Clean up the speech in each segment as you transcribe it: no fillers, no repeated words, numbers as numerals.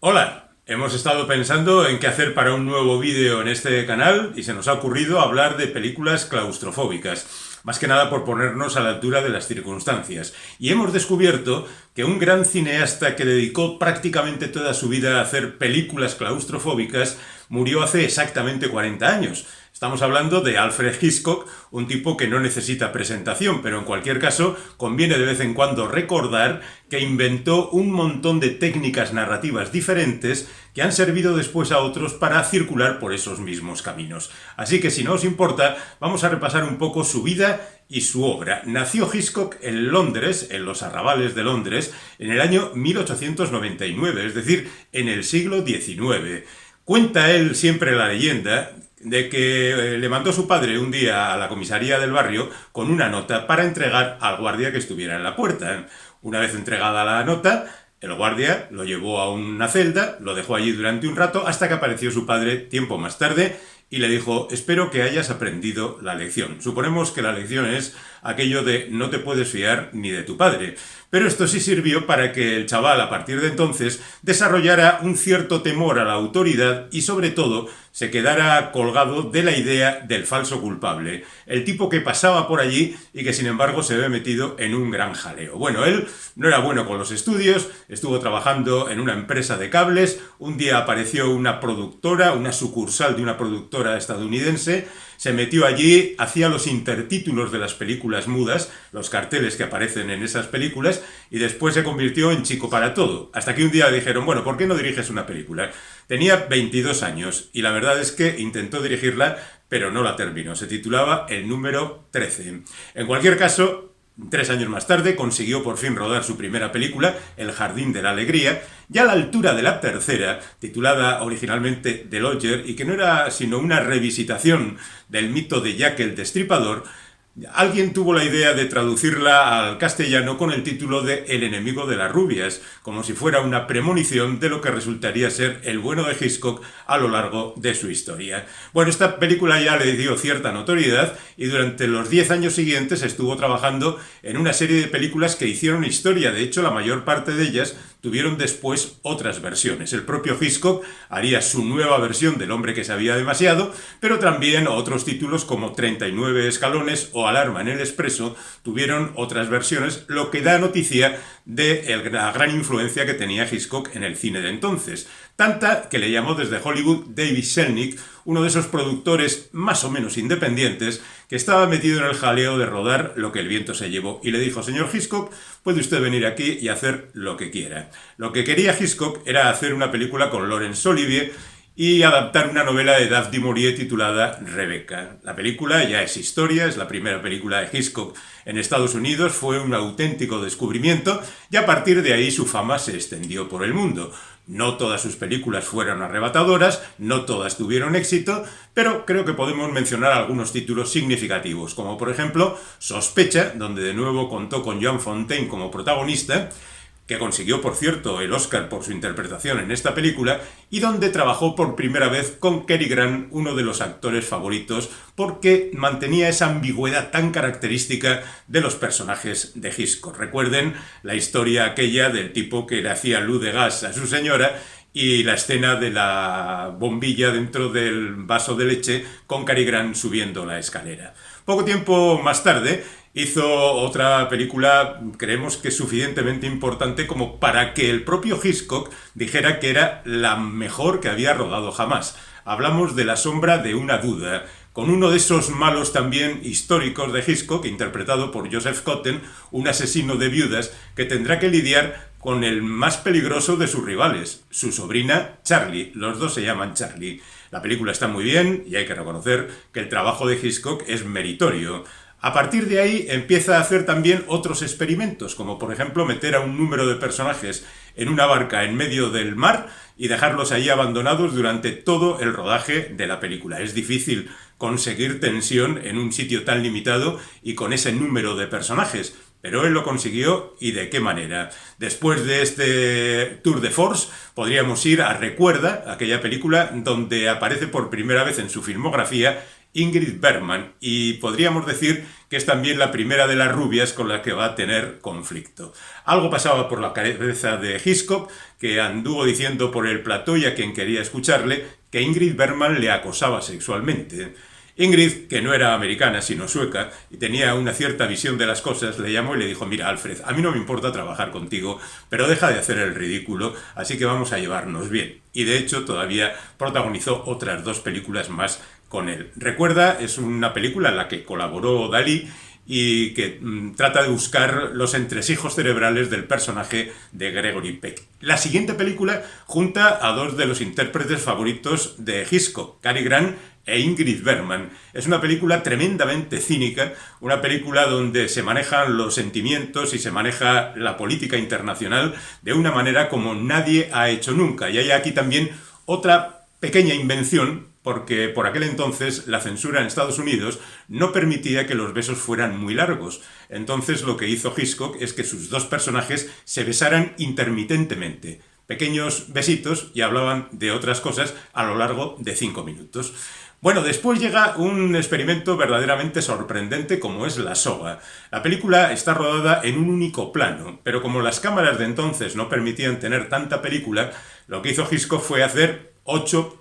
Hola, hemos estado pensando en qué hacer para un nuevo vídeo en este canal y se nos ha ocurrido hablar de películas claustrofóbicas, más que nada por ponernos a la altura de las circunstancias. Y hemos descubierto que un gran cineasta que dedicó prácticamente toda su vida a hacer películas claustrofóbicas murió hace exactamente 40 años. Estamos hablando de Alfred Hitchcock, un tipo que no necesita presentación, pero en cualquier caso conviene de vez en cuando recordar que inventó un montón de técnicas narrativas diferentes que han servido después a otros para circular por esos mismos caminos. Así que si no os importa, vamos a repasar un poco su vida y su obra. Nació Hitchcock en Londres, en los arrabales de Londres, en el año 1899, es decir, en el siglo XIX. Cuenta él siempre la leyenda de que le mandó su padre un día a la comisaría del barrio con una nota para entregar al guardia que estuviera en la puerta. Una vez entregada la nota, el guardia lo llevó a una celda, lo dejó allí durante un rato hasta que apareció su padre tiempo más tarde y le dijo: espero que hayas aprendido la lección. Suponemos que la lección es aquello de no te puedes fiar ni de tu padre. Pero esto sí sirvió para que el chaval a partir de entonces desarrollara un cierto temor a la autoridad y sobre todo se quedara colgado de la idea del falso culpable, el tipo que pasaba por allí y que sin embargo se ve metido en un gran jaleo. Bueno, él no era bueno con los estudios, estuvo trabajando en una empresa de cables, un día apareció una productora, una sucursal de una productora estadounidense, se metió allí, hacía los intertítulos de las películas mudas, los carteles que aparecen en esas películas, y después se convirtió en chico para todo. Hasta que un día le dijeron: bueno, ¿por qué no diriges una película? Tenía 22 años y la verdad es que intentó dirigirla, pero no la terminó. Se titulaba El número 13. En cualquier caso, 3 años más tarde consiguió por fin rodar su primera película, El jardín de la alegría, y a la altura de la tercera, titulada originalmente The Lodger, y que no era sino una revisitación del mito de Jack el Destripador, alguien tuvo la idea de traducirla al castellano con el título de El enemigo de las rubias, como si fuera una premonición de lo que resultaría ser el bueno de Hitchcock a lo largo de su historia. Bueno, esta película ya le dio cierta notoriedad y durante los 10 años siguientes estuvo trabajando en una serie de películas que hicieron historia. De hecho, la mayor parte de ellas tuvieron después otras versiones. El propio Hitchcock haría su nueva versión del hombre que sabía demasiado, pero también otros títulos como 39 escalones o Alarma en el Expreso tuvieron otras versiones, lo que da noticia de la gran influencia que tenía Hitchcock en el cine de entonces. Tanta que le llamó desde Hollywood David Selznick, uno de esos productores más o menos independientes que estaba metido en el jaleo de rodar Lo que el viento se llevó, y le dijo: señor Hitchcock, puede usted venir aquí y hacer lo que quiera. Lo que quería Hitchcock era hacer una película con Laurence Olivier y adaptar una novela de David du Maurier titulada Rebecca. La película ya es historia, es la primera película de Hitchcock en Estados Unidos, fue un auténtico descubrimiento y a partir de ahí su fama se extendió por el mundo. No todas sus películas fueron arrebatadoras, no todas tuvieron éxito, pero creo que podemos mencionar algunos títulos significativos, como por ejemplo Sospecha, donde de nuevo contó con Joan Fontaine como protagonista, que consiguió, por cierto, el Oscar por su interpretación en esta película, y donde trabajó por primera vez con Cary Grant, uno de los actores favoritos, porque mantenía esa ambigüedad tan característica de los personajes de Hitchcock. Recuerden la historia aquella del tipo que le hacía luz de gas a su señora y la escena de la bombilla dentro del vaso de leche con Cary Grant subiendo la escalera. Poco tiempo más tarde hizo otra película, creemos que suficientemente importante como para que el propio Hitchcock dijera que era la mejor que había rodado jamás. Hablamos de La sombra de una duda, con uno de esos malos también históricos de Hitchcock, interpretado por Joseph Cotten, un asesino de viudas que tendrá que lidiar con el más peligroso de sus rivales, su sobrina Charlie. Los dos se llaman Charlie. La película está muy bien y hay que reconocer que el trabajo de Hitchcock es meritorio. A partir de ahí empieza a hacer también otros experimentos, como por ejemplo meter a un número de personajes en una barca en medio del mar y dejarlos ahí abandonados durante todo el rodaje de la película. Es difícil conseguir tensión en un sitio tan limitado y con ese número de personajes, pero él lo consiguió, y de qué manera. Después de este tour de force podríamos ir a Recuerda, aquella película donde aparece por primera vez en su filmografía Ingrid Bergman, y podríamos decir que es también la primera de las rubias con la que va a tener conflicto. Algo pasaba por la cabeza de Hitchcock, que anduvo diciendo por el plató y a quien quería escucharle que Ingrid Bergman le acosaba sexualmente. Ingrid, que no era americana sino sueca y tenía una cierta visión de las cosas, le llamó y le dijo: mira, Alfred, a mí no me importa trabajar contigo, pero deja de hacer el ridículo, así que vamos a llevarnos bien. Y de hecho todavía protagonizó otras 2 películas más con él. Recuerda, es una película en la que colaboró Dalí y que trata de buscar los entresijos cerebrales del personaje de Gregory Peck. La siguiente película junta a 2 de los intérpretes favoritos de Hitchcock, Cary Grant e Ingrid Bergman. Es una película tremendamente cínica, una película donde se manejan los sentimientos y se maneja la política internacional de una manera como nadie ha hecho nunca. Y hay aquí también otra pequeña invención, porque por aquel entonces la censura en Estados Unidos no permitía que los besos fueran muy largos. Entonces lo que hizo Hitchcock es que sus 2 personajes se besaran intermitentemente. Pequeños besitos y hablaban de otras cosas a lo largo de 5 minutos. Bueno, después llega un experimento verdaderamente sorprendente como es La soga. La película está rodada en un único plano, pero como las cámaras de entonces no permitían tener tanta película, lo que hizo Hitchcock fue hacer 8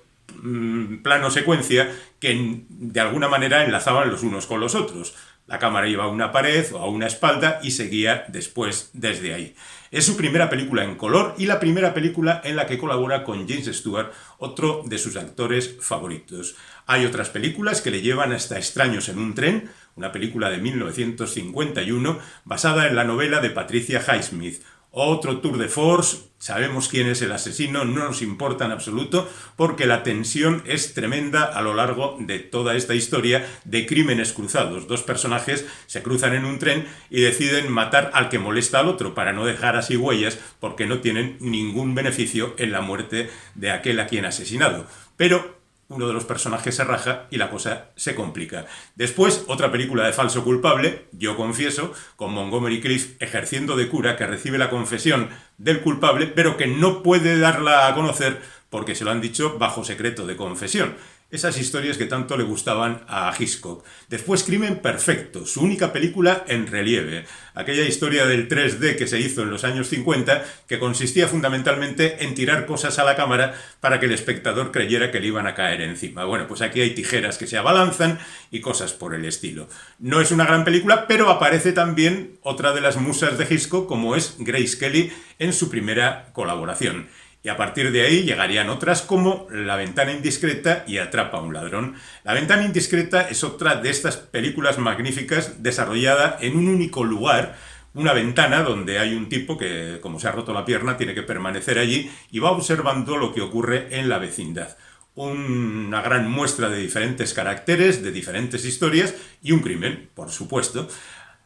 plano secuencia que de alguna manera enlazaban los unos con los otros. La cámara iba a una pared o a una espalda y seguía después desde ahí. Es su primera película en color y la primera película en la que colabora con James Stewart, otro de sus actores favoritos. Hay otras películas que le llevan hasta Extraños en un tren, una película de 1951 basada en la novela de Patricia Highsmith. Otro tour de force, sabemos quién es el asesino, no nos importa en absoluto, porque la tensión es tremenda a lo largo de toda esta historia de crímenes cruzados. 2 personajes se cruzan en un tren y deciden matar al que molesta al otro para no dejar así huellas, porque no tienen ningún beneficio en la muerte de aquel a quien ha asesinado. Pero uno de los personajes se raja y la cosa se complica. Después, otra película de falso culpable, Yo confieso, con Montgomery Clift ejerciendo de cura que recibe la confesión del culpable, pero que no puede darla a conocer porque se lo han dicho bajo secreto de confesión. Esas historias que tanto le gustaban a Hitchcock. Después, Crimen perfecto, su única película en relieve. Aquella historia del 3D que se hizo en los años 50, que consistía fundamentalmente en tirar cosas a la cámara para que el espectador creyera que le iban a caer encima. Bueno, pues aquí hay tijeras que se abalanzan y cosas por el estilo. No es una gran película, pero aparece también otra de las musas de Hitchcock, como es Grace Kelly, en su primera colaboración. Y a partir de ahí llegarían otras como La ventana indiscreta y Atrapa a un ladrón. La ventana indiscreta es otra de estas películas magníficas desarrollada en un único lugar, una ventana donde hay un tipo que, como se ha roto la pierna, tiene que permanecer allí y va observando lo que ocurre en la vecindad. Una gran muestra de diferentes caracteres, de diferentes historias y un crimen, por supuesto.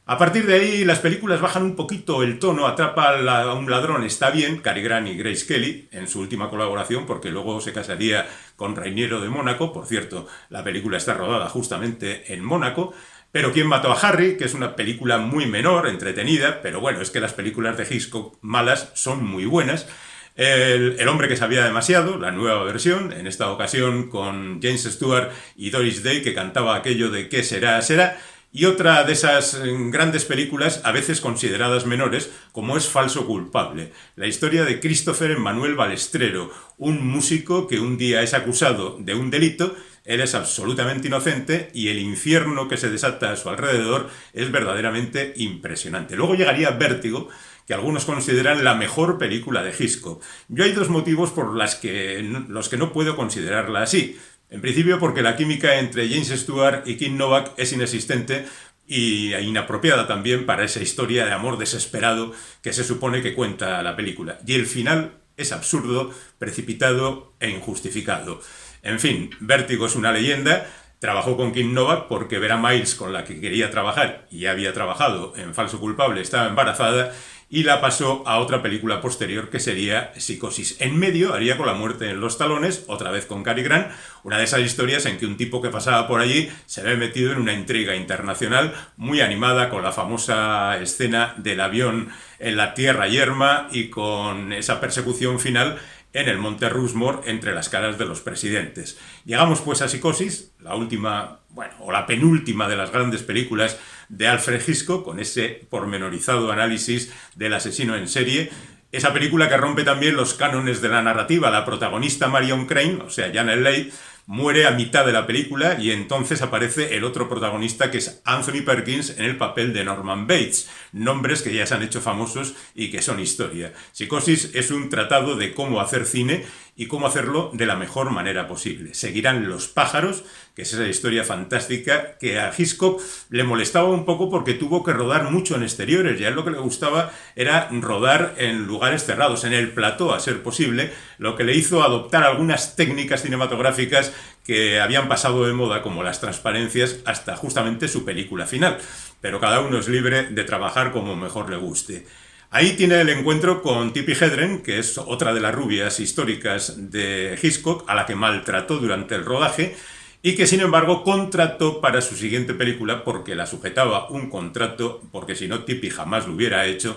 A partir de ahí las películas bajan un poquito el tono. Atrapa a un ladrón está bien, Cary Grant y Grace Kelly en su última colaboración, porque luego se casaría con Reiniero de Mónaco. Por cierto, la película está rodada justamente en Mónaco. Pero ¿Quién mató a Harry?, que es una película muy menor, entretenida, pero bueno, es que las películas de Hitchcock malas son muy buenas. El hombre que sabía demasiado, la nueva versión, en esta ocasión con James Stewart y Doris Day, que cantaba aquello de ¿qué será, será? Y otra de esas grandes películas, a veces consideradas menores, como es Falso culpable. La historia de Christopher Emmanuel Balestrero, un músico que un día es acusado de un delito, él es absolutamente inocente y el infierno que se desata a su alrededor es verdaderamente impresionante. Luego llegaría Vértigo, que algunos consideran la mejor película de Hitchcock. Yo hay 2 motivos por los que no puedo considerarla así. En principio porque la química entre James Stewart y Kim Novak es inexistente y inapropiada también para esa historia de amor desesperado que se supone que cuenta la película. Y el final es absurdo, precipitado e injustificado. En fin, Vértigo es una leyenda. Trabajó con Kim Novak porque Vera Miles, con la que quería trabajar y ya había trabajado en Falso culpable, estaba embarazada y la pasó a otra película posterior que sería Psicosis. En medio haría Con la muerte en los talones, otra vez con Cary Grant, una de esas historias en que un tipo que pasaba por allí se ve metido en una intriga internacional muy animada, con la famosa escena del avión en la tierra yerma y con esa persecución final en el Monte Rushmore entre las caras de los presidentes. Llegamos pues a Psicosis, la última, bueno, o la penúltima de las grandes películas de Alfred Hitchcock, con ese pormenorizado análisis del asesino en serie. Esa película que rompe también los cánones de la narrativa. La protagonista Marion Crane, o sea, Janet Leigh, muere a mitad de la película y entonces aparece el otro protagonista, que es Anthony Perkins, en el papel de Norman Bates. Nombres que ya se han hecho famosos y que son historia. Psicosis es un tratado de cómo hacer cine y cómo hacerlo de la mejor manera posible. Seguirán los pájaros, que es esa historia fantástica que a Hitchcock le molestaba un poco porque tuvo que rodar mucho en exteriores. Ya lo que le gustaba era rodar en lugares cerrados, en el plató a ser posible, lo que le hizo adoptar algunas técnicas cinematográficas que habían pasado de moda, como las transparencias, hasta justamente su película final. Pero cada uno es libre de trabajar como mejor le guste. Ahí tiene el encuentro con Tippi Hedren, que es otra de las rubias históricas de Hitchcock, a la que maltrató durante el rodaje y que sin embargo contrató para su siguiente película, porque la sujetaba un contrato, porque si no Tippi jamás lo hubiera hecho,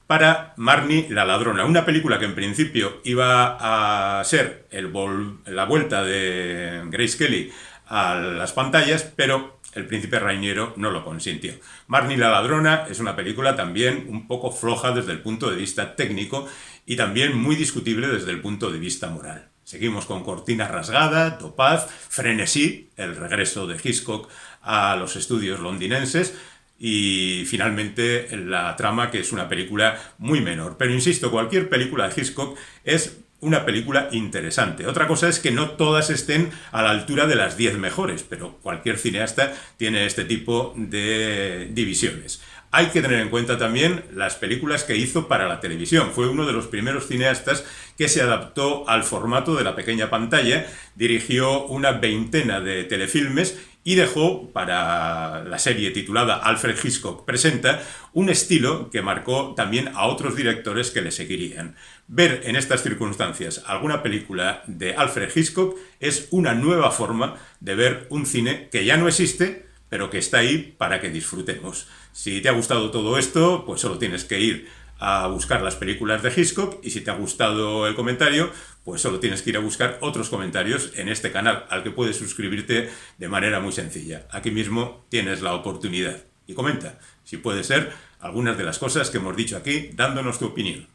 para Marnie la ladrona, una película que en principio iba a ser la vuelta de Grace Kelly a las pantallas, pero el príncipe Rainiero no lo consintió. Marnie la ladrona es una película también un poco floja desde el punto de vista técnico y también muy discutible desde el punto de vista moral. Seguimos con Cortina rasgada, Topaz, Frenesí, el regreso de Hitchcock a los estudios londinenses, y finalmente la trama, que es una película muy menor. Pero insisto, cualquier película de Hitchcock es una película interesante. Otra cosa es que no todas estén a la altura de las 10 mejores, pero cualquier cineasta tiene este tipo de divisiones. Hay que tener en cuenta también las películas que hizo para la televisión. Fue uno de los primeros cineastas que se adaptó al formato de la pequeña pantalla, dirigió una veintena de telefilmes y dejó para la serie titulada Alfred Hitchcock Presenta un estilo que marcó también a otros directores que le seguirían. Ver en estas circunstancias alguna película de Alfred Hitchcock es una nueva forma de ver un cine que ya no existe, pero que está ahí para que disfrutemos. Si te ha gustado todo esto, pues solo tienes que ir a buscar las películas de Hitchcock, y si te ha gustado el comentario, pues solo tienes que ir a buscar otros comentarios en este canal, al que puedes suscribirte de manera muy sencilla. Aquí mismo tienes la oportunidad. Y comenta, si puede ser, algunas de las cosas que hemos dicho aquí, dándonos tu opinión.